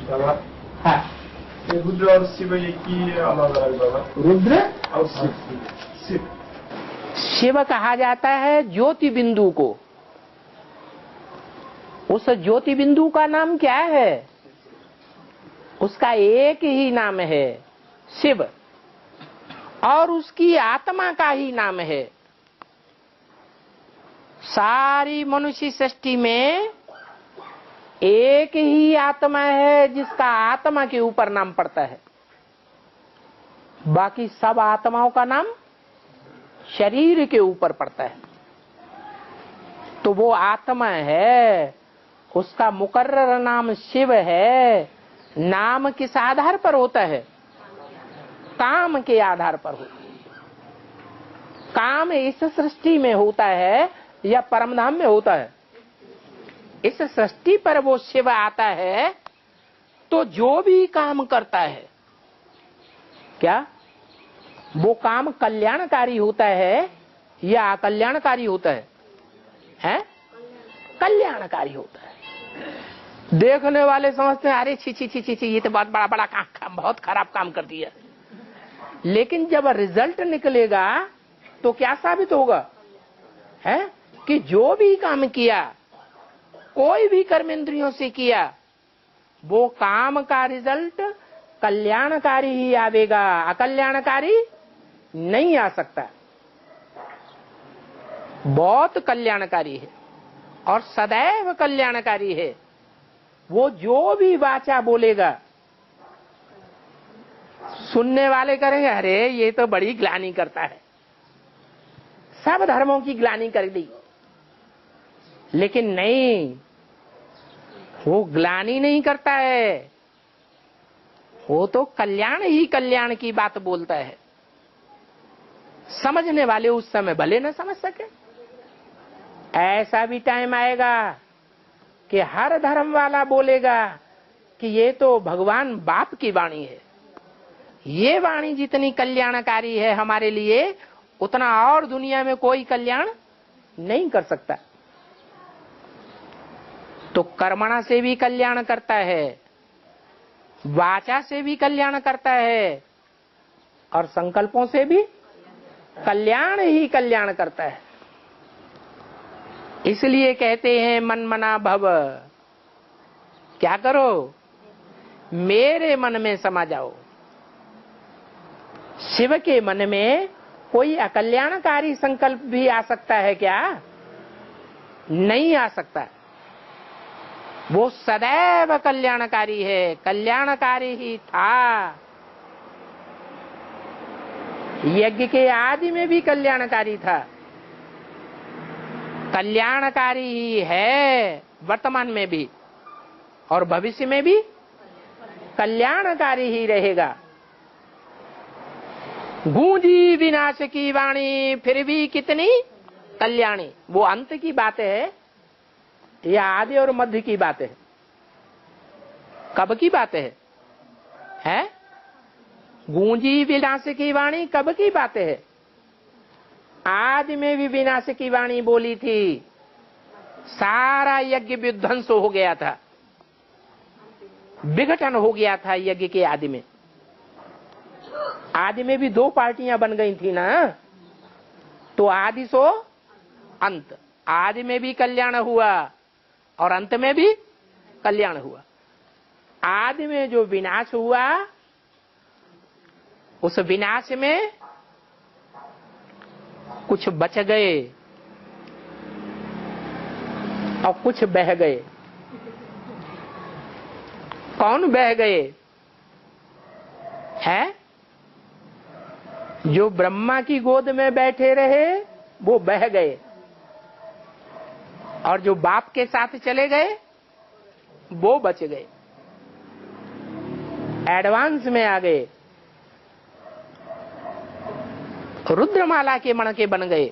बाबा हाँ, ये रुद्र और शिव ये की अलग अलग बाबा? रुद्र और शिव शिव शिव कहा जाता है ज्योति बिंदु को। उस ज्योति बिंदु का नाम क्या है? उसका एक ही नाम है शिव, और उसकी आत्मा का ही नाम है। सारी मनुष्य सृष्टि में एक ही आत्मा है जिसका आत्मा के ऊपर नाम पड़ता है। बाकी सब आत्माओं का नाम शरीर के ऊपर पड़ता है। तो वो आत्मा है, उसका मुकर्रर नाम शिव है। नाम किस आधार पर होता है? काम के आधार पर होता है। काम इस सृष्टि में होता है या परमधाम में होता है? इस सृष्टि पर वो शिव आता है तो जो भी काम करता है, क्या वो काम कल्याणकारी होता है या अकल्याणकारी होता है? हैं? कल्याणकारी होता है। देखने वाले समझते हैं अरे छी छी छी छी छी, ये तो बहुत बड़ा बड़ा काम, बहुत खराब काम कर दिया। लेकिन जब रिजल्ट निकलेगा तो क्या साबित होगा? है कि जो भी काम किया, कोई भी कर्म इंद्रियों से किया, वो काम का रिजल्ट कल्याणकारी ही आवेगा, अकल्याणकारी नहीं आ सकता। बहुत कल्याणकारी है और सदैव कल्याणकारी है। वो जो भी वाचा बोलेगा, सुनने वाले करेंगे अरे ये तो बड़ी ग्लानि करता है, सब धर्मों की ग्लानि कर दी। लेकिन नहीं, वो ग्लानि नहीं करता है, वो तो कल्याण ही कल्याण की बात बोलता है। समझने वाले उस समय भले न समझ सके। ऐसा भी टाइम आएगा कि हर धर्म वाला बोलेगा कि ये तो भगवान बाप की वाणी है, ये वाणी जितनी कल्याणकारी है हमारे लिए, उतना और दुनिया में कोई कल्याण नहीं कर सकता। तो कर्मणा से भी कल्याण करता है, वाचा से भी कल्याण करता है, और संकल्पों से भी कल्याण ही कल्याण करता है। इसलिए कहते हैं मन मना भव, क्या करो? मेरे मन में समा जाओ। शिव के मन में कोई अकल्याणकारी संकल्प भी आ सकता है क्या? नहीं आ सकता। वो सदैव कल्याणकारी है, कल्याणकारी ही था। यज्ञ के आदि में भी कल्याणकारी था, कल्याणकारी ही है वर्तमान में भी, और भविष्य में भी कल्याणकारी ही रहेगा। गूंजी विनाश की वाणी फिर भी कितनी कल्याणी। वो अंत की बात है या आदि और मध्य की बात है? कब की बात है? हैं? गूंजी विनाश की वाणी कब की बात है? आदि में भी विनाश की वाणी बोली थी, सारा यज्ञ विध्वंस हो गया था, विघटन हो गया था यज्ञ के आदि में। आदि में भी दो पार्टियां बन गई थी ना, तो आदि सो अंत। आदि में भी कल्याण हुआ और अंत में भी कल्याण हुआ। आदि में जो विनाश हुआ, उस विनाश में कुछ बच गए और कुछ बह गए। कौन बह गए? है जो ब्रह्मा की गोद में बैठे रहे वो बह गए, और जो बाप के साथ चले गए वो बच गए, एडवांस में आ गए, रुद्रमाला के मणके बन गए।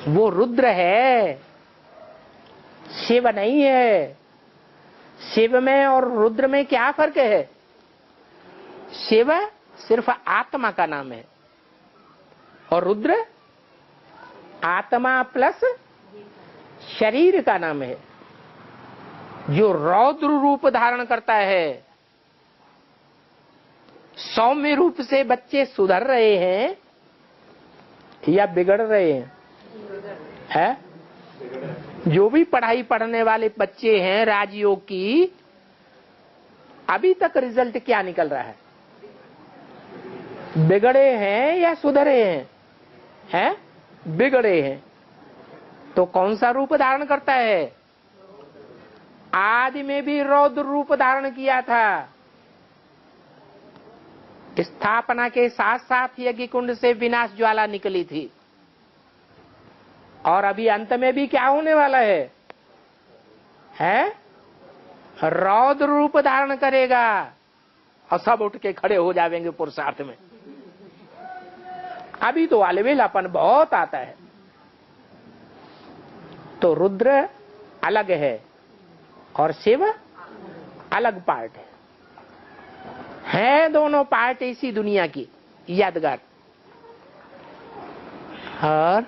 वो रुद्र है, शिव नहीं है। शिव में और रुद्र में क्या फर्क है? शिव सिर्फ आत्मा का नाम है, और रुद्र आत्मा प्लस शरीर का नाम है। जो रौद्र रूप धारण करता है, सौम्य रूप से बच्चे सुधर रहे हैं या बिगड़ रहे हैं? है? जो भी पढ़ाई पढ़ने वाले बच्चे हैं राजयोग की, अभी तक रिजल्ट क्या निकल रहा है? बिगड़े हैं या सुधरे हैं? हैं? बिगड़े हैं। तो कौन सा रूप धारण करता है? आदि में भी रौद्र रूप धारण किया था। स्थापना के साथ साथ यज्ञ कुंड से विनाश ज्वाला निकली थी, और अभी अंत में भी क्या होने वाला है? रौद्र रूप धारण करेगा, और सब उठ के खड़े हो जाएंगे पुरुषार्थ में। अभी तो अलवेलापन बहुत आता है। तो रुद्र अलग है और शिव अलग पार्ट है दोनों पार्ट इसी दुनिया की यादगार। और